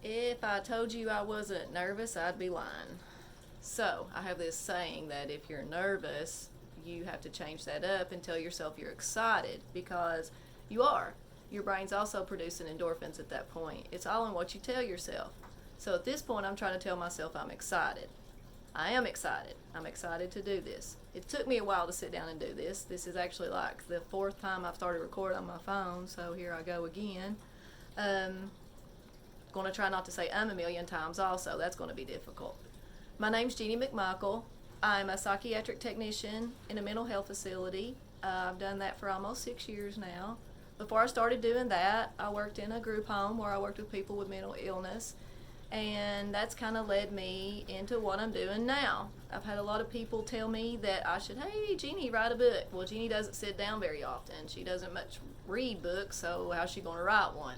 If I told you I wasn't nervous, I'd be lying. So, I have this saying that if you're nervous, you have to change that up and tell yourself you're excited because you are. Your brain's also producing endorphins at that point. It's all in what you tell yourself. So, at this point, I'm trying to tell myself I'm excited. I am excited. I'm excited to do this. It took me a while to sit down and do this. This is actually like the fourth time I've started recording on my phone, so here I go again. Going to try not to say a million times also. That's going to be difficult. My name's Jeannie McMichael. I'm a psychiatric technician in a mental health facility. I've done that for almost 6 years now. Before I started doing that, I worked in a group home where I worked with people with mental illness, and that's kind of led me into what I'm doing now. I've had a lot of people tell me that I should, hey, Jeannie, write a book. Well, Jeannie doesn't sit down very often. She doesn't much read books, so how's she going to write one?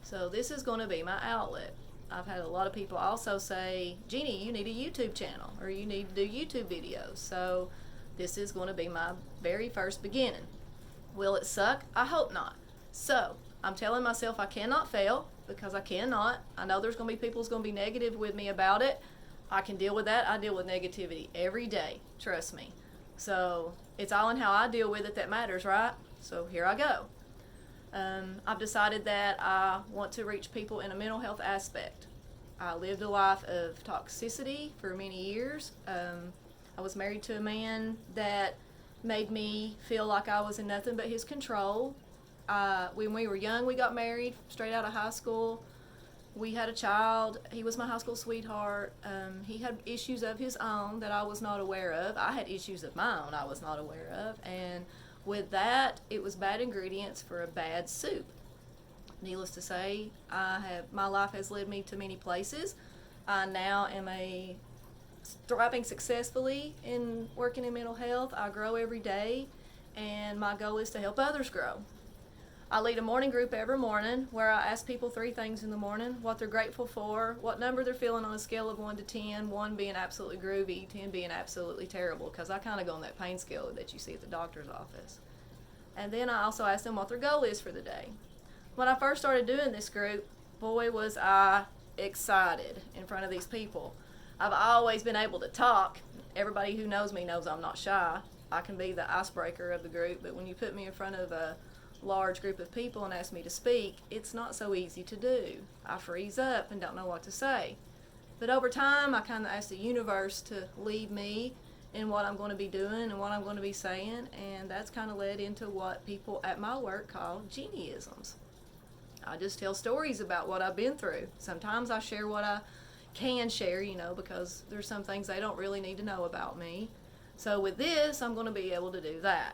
So this is going to be my outlet. I've had a lot of people also say, Jeannie, you need a YouTube channel, or you need to do YouTube videos. So this is going to be my very first beginning. Will it suck? I hope not. So I'm telling myself I cannot fail, because I cannot. I know there's going to be people who's going to be negative with me about it. I can deal with that. I deal with negativity every day. Trust me. So it's all in how I deal with it that matters, right? So here I go. I've decided that I want to reach people in a mental health aspect. I lived a life of toxicity for many years. I was married to a man that made me feel like I was in nothing but his control. When we were young, we got married straight out of high school. We had a child. He was my high school sweetheart. He had issues of his own that I was not aware of. I had issues of my own I was not aware of. And with that, it was bad ingredients for a bad soup. Needless to say, my life has led me to many places. I now am thriving successfully in working in mental health. I grow every day, and my goal is to help others grow. I lead a morning group every morning where I ask people 3 things in the morning: what they're grateful for, what number they're feeling on a scale of 1 to 10, 1 being absolutely groovy, 10 being absolutely terrible, because I kind of go on that pain scale that you see at the doctor's office. And then I also ask them what their goal is for the day. When I first started doing this group, boy, was I excited in front of these people. I've always been able to talk. Everybody who knows me knows I'm not shy. I can be the icebreaker of the group, but when you put me in front of a large group of people and ask me to speak, it's not so easy to do. I freeze up and don't know what to say. But over time, I kind of asked the universe to lead me in what I'm going to be doing and what I'm going to be saying, and that's kind of led into what people at my work call Jeannieisms. I just tell stories about what I've been through. Sometimes I share what I can share, because there's some things they don't really need to know about me. So with this, I'm going to be able to do that.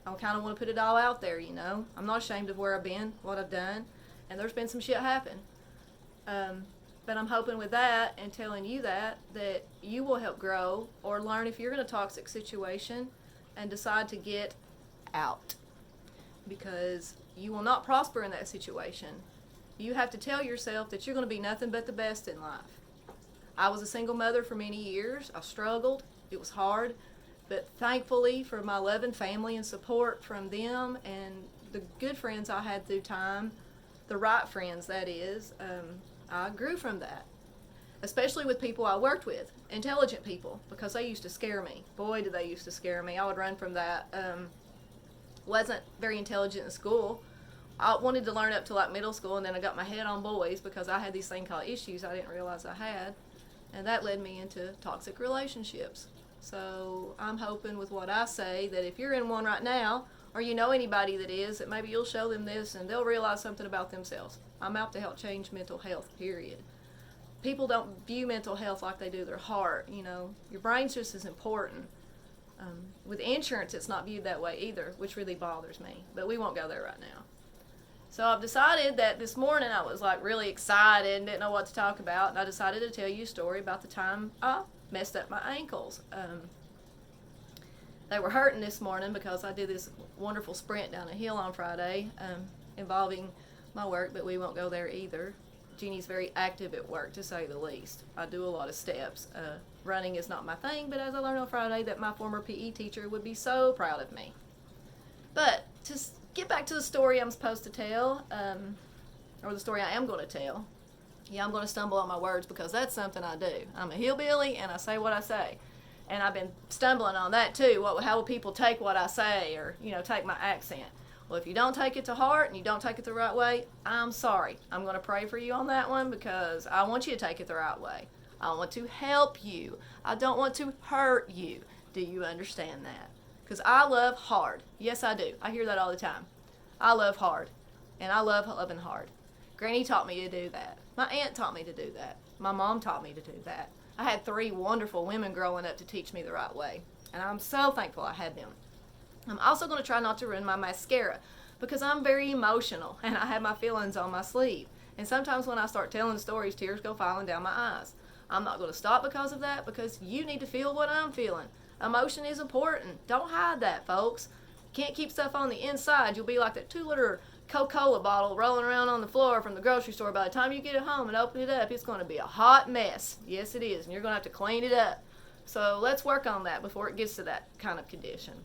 I kind of want to put it all out there, I'm not ashamed of where I've been, what I've done, and there's been some shit happen. But I'm hoping with that and telling you that you will help grow or learn if you're in a toxic situation and decide to get out. Because you will not prosper in that situation. You have to tell yourself that you're going to be nothing but the best in life. I was a single mother for many years. I struggled. It was hard. But thankfully for my loving family and support from them and the good friends I had through time, the right friends that is, I grew from that. Especially with people I worked with, intelligent people, because they used to scare me. Boy, did they used to scare me. I would run from that. Wasn't very intelligent in school. I wanted to learn up to like middle school, and then I got my head on boys because I had these things called issues I didn't realize I had, and that led me into toxic relationships. So I'm hoping with what I say that if you're in one right now, or you know anybody that is, that maybe you'll show them this and they'll realize something about themselves. I'm out to help change mental health, period. People don't view mental health like they do their heart. Your brain's just as important. With insurance, it's not viewed that way either, which really bothers me. But we won't go there right now. So I've decided that this morning I was like really excited and didn't know what to talk about. And I decided to tell you a story about the time I messed up my ankles. They were hurting this morning because I did this wonderful sprint down a hill on Friday involving my work, but we won't go there either. Jeannie's very active at work, to say the least. I do a lot of steps. Running is not my thing, but as I learned on Friday, that my former PE teacher would be so proud of me. But to get back to the story I'm supposed to tell, or the story I am going to tell, Yeah, I'm going to stumble on my words because that's something I do. I'm a hillbilly and I say what I say. And I've been stumbling on that too. How will people take what I say, or, take my accent? Well, if you don't take it to heart and you don't take it the right way, I'm sorry. I'm going to pray for you on that one because I want you to take it the right way. I want to help you. I don't want to hurt you. Do you understand that? Because I love hard. Yes, I do. I hear that all the time. I love hard. And I love loving hard. Granny taught me to do that. My aunt taught me to do that. My mom taught me to do that. I had 3 wonderful women growing up to teach me the right way. And I'm so thankful I had them. I'm also going to try not to ruin my mascara because I'm very emotional and I have my feelings on my sleeve. And sometimes when I start telling stories, tears go falling down my eyes. I'm not going to stop because of that, because you need to feel what I'm feeling. Emotion is important. Don't hide that, folks. You can't keep stuff on the inside. You'll be like that 2-liter Coca-Cola bottle rolling around on the floor from the grocery store. By the time you get it home and open it up, it's going to be a hot mess. Yes, it is. And you're going to have to clean it up. So let's work on that before it gets to that kind of condition.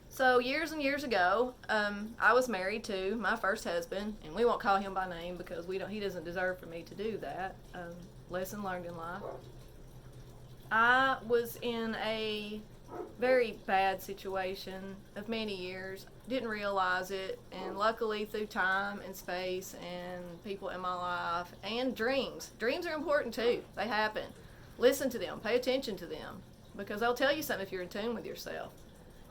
So years and years ago, I was married to my first husband, and we won't call him by name because he doesn't deserve for me to do that. Lesson learned in life. I was in a very bad situation of many years, didn't realize it, and luckily through time and space and people in my life and dreams are important too. They happen. Listen to them, pay attention to them, because they'll tell you something if you're in tune with yourself.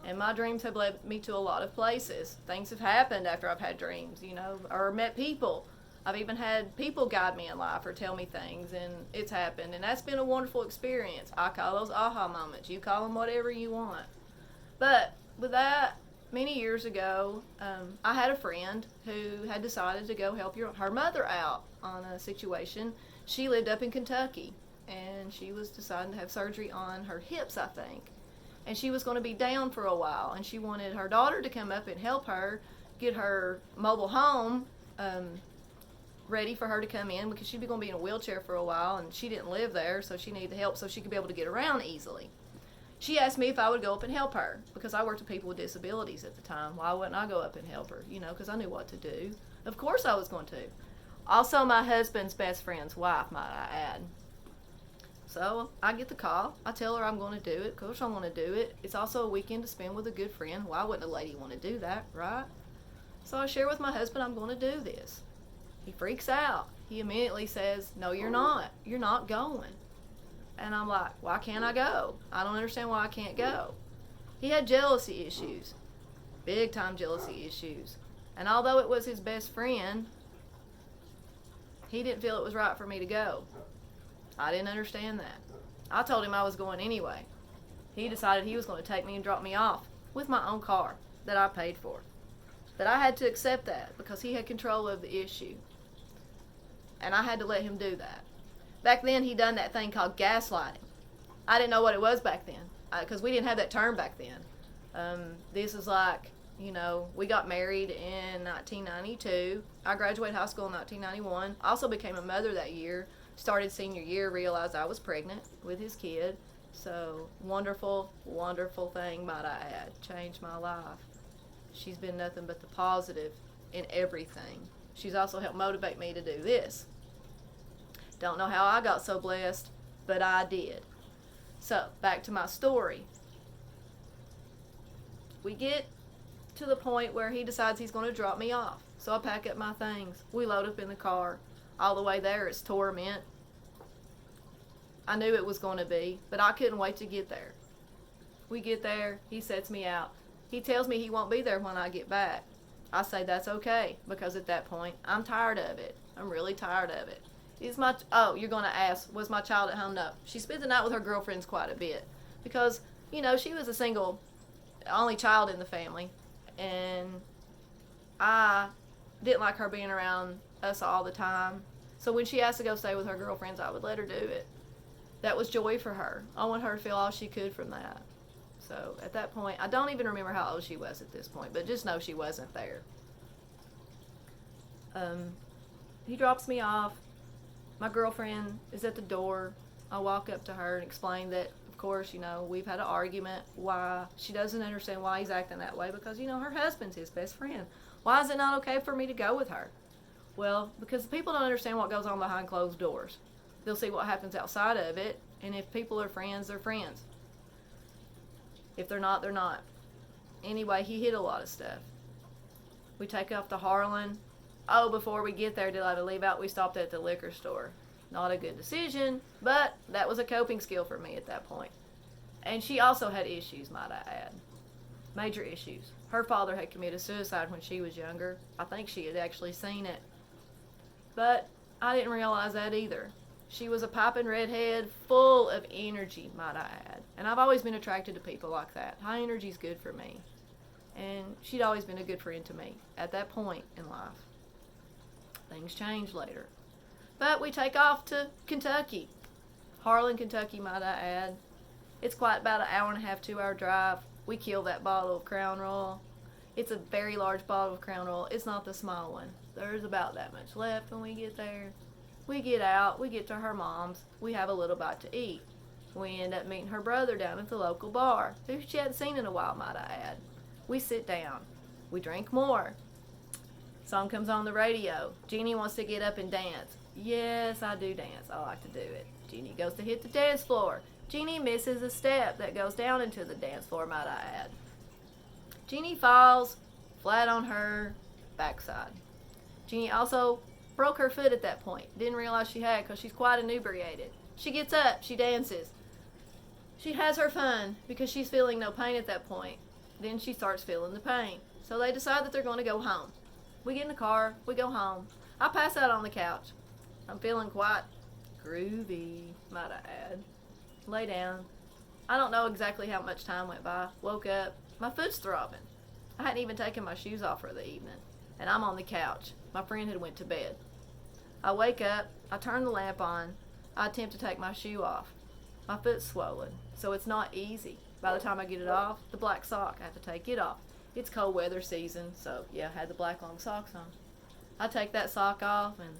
And my dreams have led me to a lot of places. Things have happened after I've had dreams, or met people. I've even had people guide me in life or tell me things, and it's happened. And that's been a wonderful experience. I call those aha moments. You call them whatever you want. But with that, many years ago, I had a friend who had decided to go help her mother out on a situation. She lived up in Kentucky, and she was deciding to have surgery on her hips, I think. And she was going to be down for a while, and she wanted her daughter to come up and help her get her mobile home ready for her to come in, because she'd be going to be in a wheelchair for a while, and she didn't live there, so she needed the help so she could be able to get around easily. She asked me if I would go up and help her, because I worked with people with disabilities at the time. Why wouldn't I go up and help her? Because I knew what to do. Of course I was going to. Also my husband's best friend's wife, might I add. So I get the call. I tell her I'm going to do it. Of course I want to do it. It's also a weekend to spend with a good friend. Why wouldn't a lady want to do that, right? So I share with my husband I'm going to do this. He freaks out. He immediately says, "No, you're not. You're not going." And I'm like, "Why can't I go? I don't understand why I can't go." He had jealousy issues. Big time jealousy issues. And although it was his best friend, he didn't feel it was right for me to go. I didn't understand that. I told him I was going anyway. He decided he was going to take me and drop me off with my own car that I paid for. But I had to accept that because he had control of the issue. And I had to let him do that. Back then, he done that thing called gaslighting. I didn't know what it was back then because we didn't have that term back then. This is like, we got married in 1992. I graduated high school in 1991. Also became a mother that year. Started senior year, realized I was pregnant with his kid. So wonderful, wonderful thing, might I add. Changed my life. She's been nothing but the positive in everything. She's also helped motivate me to do this. Don't know how I got so blessed, but I did. So, back to my story. We get to the point where he decides he's going to drop me off. So I pack up my things. We load up in the car. All the way there, it's torment. I knew it was going to be, but I couldn't wait to get there. We get there. He sets me out. He tells me he won't be there when I get back. I say that's okay, because at that point, I'm tired of it. I'm really tired of it. You're going to ask, was my child at home? No. She spent the night with her girlfriends quite a bit because, she was a single, only child in the family, and I didn't like her being around us all the time. So when she asked to go stay with her girlfriends, I would let her do it. That was joy for her. I want her to feel all she could from that. So at that point, I don't even remember how old she was at this point, but just know she wasn't there. He drops me off. My girlfriend is at the door. I walk up to her and explain that, of course, we've had an argument. Why she doesn't understand why he's acting that way because, her husband's his best friend. Why is it not okay for me to go with her? Well, because people don't understand what goes on behind closed doors. They'll see what happens outside of it, and if people are friends, they're friends. If they're not, they're not. Anyway, he hid a lot of stuff. We take off to Harlan. Oh, before we get there, to leave out, we stopped at the liquor store. Not a good decision, but that was a coping skill for me at that point. And she also had issues, might I add. Major issues. Her father had committed suicide when she was younger. I think she had actually seen it. But I didn't realize that either. She was a piping redhead, full of energy, might I add. And I've always been attracted to people like that. High energy is good for me. And she'd always been a good friend to me at that point in life. Things changed later. But we take off to Kentucky. Harlan, Kentucky, might I add. It's quite about an hour and a half, 2-hour drive. We kill that bottle of Crown Royal. It's a very large bottle of Crown Royal. It's not the small one. There's about that much left when we get there. We get out. We get to her mom's. We have a little bite to eat. We end up meeting her brother down at the local bar, who she hadn't seen in a while, might I add. We sit down. We drink more. Song comes on the radio. Jeannie wants to get up and dance. Yes, I do dance. I like to do it. Jeannie goes to hit the dance floor. Jeannie misses a step that goes down into the dance floor, might I add. Jeannie falls flat on her backside. Jeannie also broke her foot at that point. Didn't realize she had because she's quite inebriated. She gets up. She dances. She has her fun because she's feeling no pain at that point. Then she starts feeling the pain. So they decide that they're going to go home. We get in the car. We go home. I pass out on the couch. I'm feeling quite groovy, might I add. Lay down. I don't know exactly how much time went by. Woke up. My foot's throbbing. I hadn't even taken my shoes off for the evening. And I'm on the couch. My friend had went to bed. I wake up. I turn the lamp on. I attempt to take my shoe off. My foot's swollen, so it's not easy. By the time I get it off, the black sock, I have to take it off. It's cold weather season, so yeah, I had the black long socks on. I take that sock off and,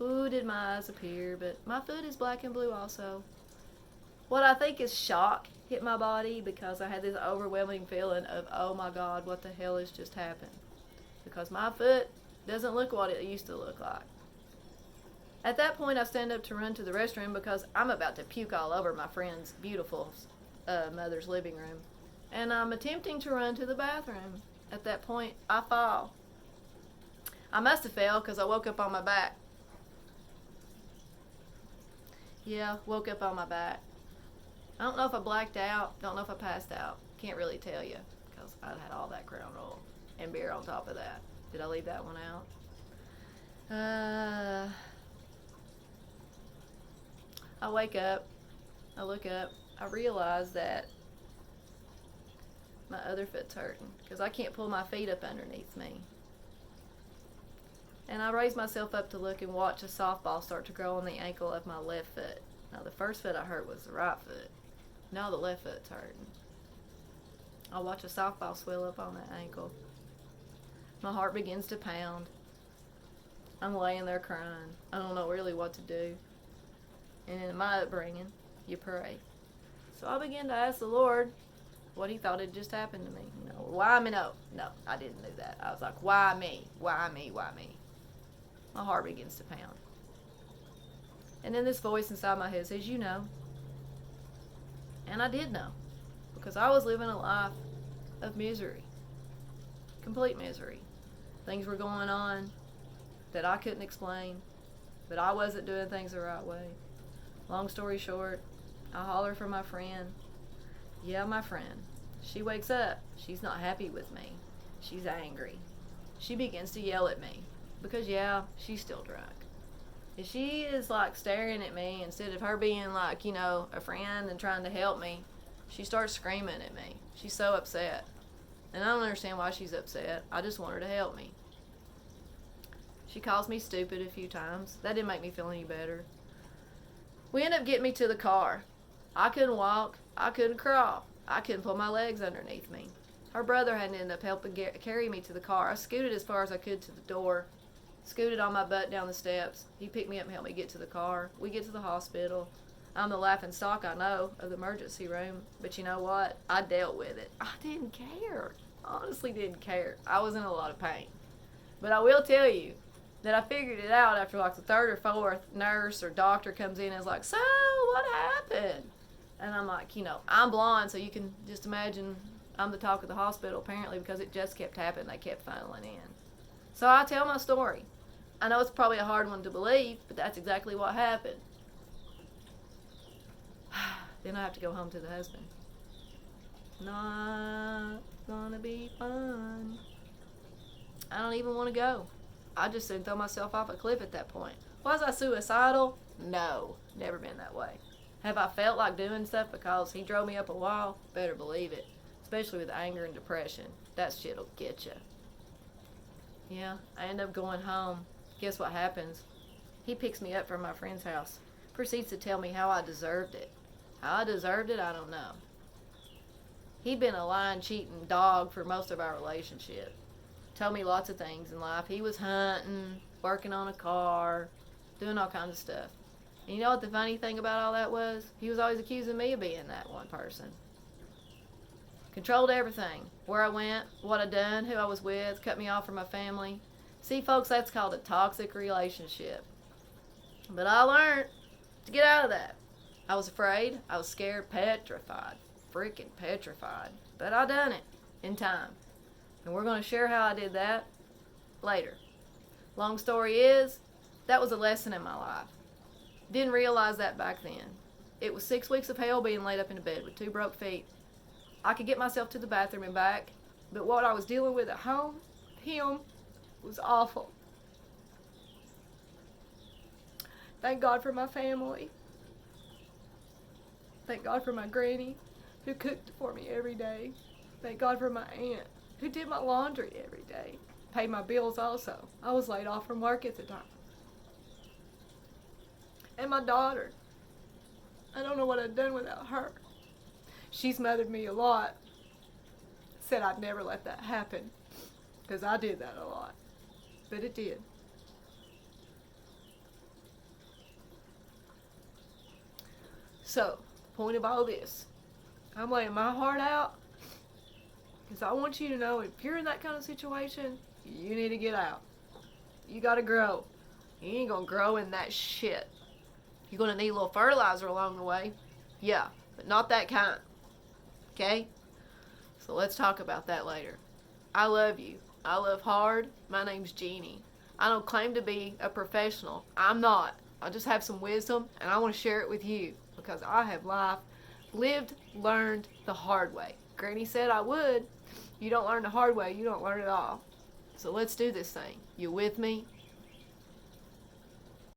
ooh, did my eyes appear, but my foot is black and blue also. What I think is shock hit my body because I had this overwhelming feeling of, oh my God, what the hell has just happened? Because my foot doesn't look what it used to look like. At that point, I stand up to run to the restroom because I'm about to puke all over my friend's beautiful mother's living room. And I'm attempting to run to the bathroom. At that point, I fall. I must have fell because I woke up on my back. Yeah, woke up on my back. I don't know if I blacked out. Don't know if I passed out. Can't really tell you because I had all that Crown Royal and beer on top of that. Did I leave that one out? I wake up. I look up. I realize that my other foot's hurting because I can't pull my feet up underneath me. And I raise myself up to look and watch a softball start to grow on the ankle of my left foot. Now, the first foot I hurt was the right foot. Now the left foot's hurting. I watch a softball swell up on that ankle. My heart begins to pound. I'm laying there crying. I don't know really what to do. And in my upbringing, you pray. So I began to ask the Lord what he thought had just happened to me. You know, why me? No, I didn't do that. I was like, why me? Why me? Why me? My heart begins to pound. And then this voice inside my head says, you know. And I did know. Because I was living a life of misery. Complete misery. Things were going on that I couldn't explain. But I wasn't doing things the right way. Long story short, I holler for my friend. Yeah, my friend. She wakes up. She's not happy with me. She's angry. She begins to yell at me. Because, yeah, she's still drunk. And she is, like, staring at me. Instead of her being, like, you know, a friend and trying to help me, she starts screaming at me. She's so upset. And I don't understand why she's upset. I just want her to help me. She calls me stupid a few times. That didn't make me feel any better. We end up getting me to the car. I couldn't walk. I couldn't crawl. I couldn't pull my legs underneath me. Her brother had ended up helping carry me to the car. I scooted as far as I could to the door. Scooted on my butt down the steps. He picked me up and helped me get to the car. We get to the hospital. I'm the laughing stock, I know, of the emergency room. But you know what? I dealt with it. I didn't care. Honestly didn't care. I was in a lot of pain. But I will tell you, Then I figured it out after like the third or fourth nurse or doctor comes in and is like, so what happened? And I'm like, I'm blind, so you can just imagine I'm the talk of the hospital apparently, because it just kept happening. They kept funneling in. So I tell my story. I know it's probably a hard one to believe, but that's exactly what happened. Then I have to go home to the husband. Not gonna be fun. I don't even want to go. I just soon throw myself off a cliff at that point. Was I suicidal? No, never been that way. Have I felt like doing stuff because he drove me up a wall? Better believe it. Especially with anger and depression. That shit'll get you. Yeah, I end up going home. Guess what happens? He picks me up from my friend's house. Proceeds to tell me how I deserved it. How I deserved it, I don't know. He'd been a lying, cheating dog for most of our relationship. Told me lots of things in life. He was hunting, working on a car, doing all kinds of stuff. And you know what the funny thing about all that was? He was always accusing me of being that one person. Controlled everything. Where I went, what I done, who I was with, cut me off from my family. See, folks, that's called a toxic relationship. But I learned to get out of that. I was afraid. I was scared, petrified. Freaking petrified. But I done it in time. And we're going to share how I did that later. Long story is, that was a lesson in my life. Didn't realize that back then. It was 6 weeks of hell being laid up in a bed with 2 broke feet. I could get myself to the bathroom and back, but what I was dealing with at home, him, was awful. Thank God for my family. Thank God for my granny, who cooked for me every day. Thank God for my aunt, who did my laundry every day. Paid my bills also. I was laid off from work at the time. And my daughter. I don't know what I'd done without her. She's mothered me a lot. Said I'd never let that happen, because I did that a lot. But it did. So, point of all this, I'm laying my heart out, because I want you to know, if you're in that kind of situation, you need to get out. You gotta grow. You ain't gonna grow in that shit. You're gonna need a little fertilizer along the way. Yeah, but not that kind. Okay? So let's talk about that later. I love you. I love hard. My name's Jeannie. I don't claim to be a professional. I'm not. I just have some wisdom, and I want to share it with you, because I have life lived, learned the hard way. Granny said I would. You don't learn the hard way, you don't learn it all. So let's do this thing. You with me?